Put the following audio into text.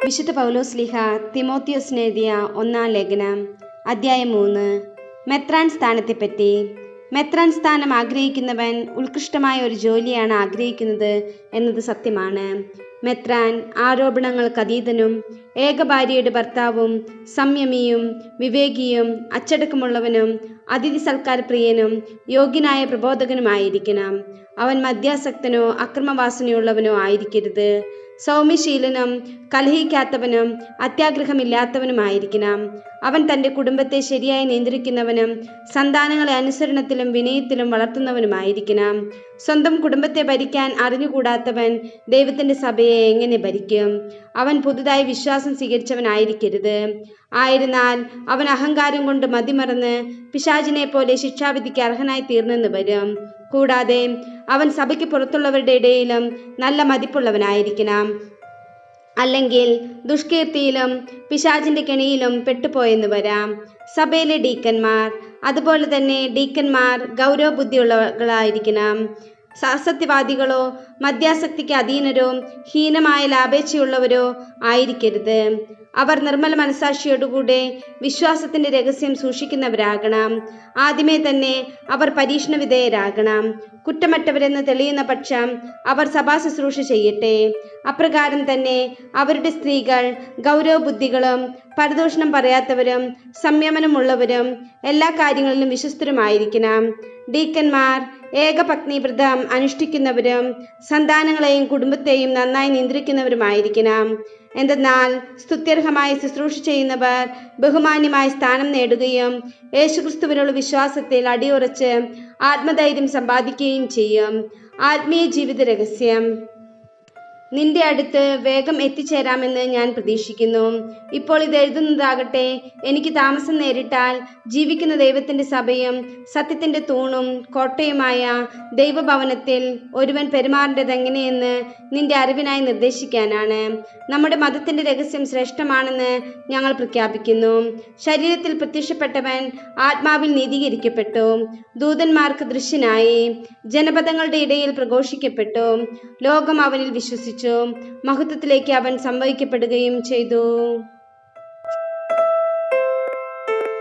വിശുദ്ധ പൗലോസ്ലീഹ തിമോത്തിയോസിന് എഴുതിയ 1-ാം ലേഖനം, അധ്യായം 3. മെത്രാൻ സ്ഥാനത്തെപ്പറ്റി. മെത്രാൻ സ്ഥാനം ആഗ്രഹിക്കുന്നവൻ ഉത്കൃഷ്ടമായ ഒരു ജോലിയാണ് ആഗ്രഹിക്കുന്നത് എന്നത് സത്യമാണ്. മെത്രാൻ ആരോപണങ്ങൾക്ക് അതീതനും ഏകഭാര്യയുടെ ഭർത്താവും സംയമിയും വിവേകിയും അച്ചടക്കമുള്ളവനും അതിഥി സൽക്കാരപ്രിയനും യോഗ്യനായ പ്രബോധകനുമായിരിക്കണം. അവൻ മദ്യാസക്തനോ അക്രമവാസനയുള്ളവനോ ആയിരിക്കരുത്. സൗമ്യശീലനും കലഹിക്കാത്തവനും അത്യാഗ്രഹമില്ലാത്തവനുമായിരിക്കണം. അവൻ തൻ്റെ കുടുംബത്തെ ശരിയായി നിയന്ത്രിക്കുന്നവനും സന്താനങ്ങളെ അനുസരണത്തിലും വിനയത്തിലും വളർത്തുന്നവനുമായിരിക്കണം. സ്വന്തം കുടുംബത്തെ ഭരിക്കാൻ അറിഞ്ഞുകൂടാത്തവൻ ദൈവത്തിൻ്റെ സഭയെ എങ്ങനെ ഭരിക്കും? അവൻ പുതുതായി വിശ്വാസം സ്വീകരിച്ചവനായിരിക്കരുത്. ആയിരുന്നാൽ അവൻ അഹങ്കാരം കൊണ്ട് മതിമറന്ന് പിശാചിനെ പോലെ ശിക്ഷാവിധിക്ക് അർഹനായി തീർന്നെന്ന് വരും. കൂടാതെ അവൻ സഭയ്ക്ക് പുറത്തുള്ളവരുടെ ഇടയിലും നല്ല മതിപ്പുള്ളവനായിരിക്കണം. അല്ലെങ്കിൽ ദുഷ്കീർത്തിയിലും പിശാചിന്റെ കെണിയിലും പെട്ടുപോയെന്ന് വരാം. സഭയിലെ ഡീക്കന്മാർ അതുപോലെ തന്നെ ഡീക്കന്മാർ ഗൗരവബുദ്ധിയുള്ളവர்களായിരിക്കണം. അസത്യവാദികളോ മദ്യാസക്തിക്ക് അധീനരോ ഹീനമായ ലാഭേച്ഛയുള്ളവരോ ആയിരിക്കരുത്. അവർ നിർമ്മല മനസാക്ഷിയോടുകൂടെ വിശ്വാസത്തിന്റെ രഹസ്യം സൂക്ഷിക്കുന്നവരാകണം. ആദ്യമേ തന്നെ അവർ പരീക്ഷണ വിധേയരാകണം. കുറ്റമറ്റവരെന്ന് തെളിയുന്ന പക്ഷം അവർ സഭാ ശുശ്രൂഷ ചെയ്യട്ടെ. അപ്രകാരം തന്നെ അവരുടെ സ്ത്രീകൾ ഗൗരവബുദ്ധികളും പരദൂഷണം പറയാത്തവരും സംയമനമുള്ളവരും എല്ലാ കാര്യങ്ങളിലും വിശ്വസ്തരുമായിരിക്കണം. ഡീക്കന്മാർ ഏകപത്നീവ്രതം അനുഷ്ഠിക്കുന്നവരും സന്താനങ്ങളെയും കുടുംബത്തെയും നന്നായി നിയന്ത്രിക്കുന്നവരുമായിരിക്കണം. എന്തെന്നാൽ സ്തുത്യർഹമായി ശുശ്രൂഷ ചെയ്യുന്നവർ ബഹുമാന്യമായ സ്ഥാനം നേടുകയും യേശുക്രിസ്തുവിനുള്ള വിശ്വാസത്തിൽ അടിയുറച്ച് ആത്മധൈര്യം സമ്പാദിക്കുകയും ചെയ്യും. ആത്മീയ ജീവിത രഹസ്യം. നിന്റെ അടുത്ത് വേഗം എത്തിച്ചേരാമെന്ന് ഞാൻ പ്രതീക്ഷിക്കുന്നു. ഇപ്പോൾ ഇത് എഴുതുന്നതാകട്ടെ എനിക്ക് താമസം നേരിട്ടാൽ ജീവിക്കുന്ന ദൈവത്തിൻ്റെ സഭയും സത്യത്തിൻ്റെ തൂണും കോട്ടയുമായ ദൈവഭവനത്തിൽ ഒരുവൻ പെരുമാറേണ്ടതെങ്ങനെയെന്ന് നിന്റെ അറിവിനായി നിർദ്ദേശിക്കാനാണ്. നമ്മുടെ മതത്തിൻ്റെ രഹസ്യം ശ്രേഷ്ഠമാണെന്ന് ഞങ്ങൾ പ്രഖ്യാപിക്കുന്നു. ശരീരത്തിൽ പ്രത്യക്ഷപ്പെട്ടവൻ ആത്മാവിൽ നീതീകരിക്കപ്പെട്ടു, ദൂതന്മാർക്ക് ദൃശ്യനായി, ജനപദങ്ങളുടെ ഇടയിൽ പ്രഘോഷിക്കപ്പെട്ടു, ലോകം അവനിൽ വിശ്വസിച്ചു, മഹത്വത്തിലേക്ക് അവൻ സംവഹിക്കപ്പെടുകയും ചെയ്തു.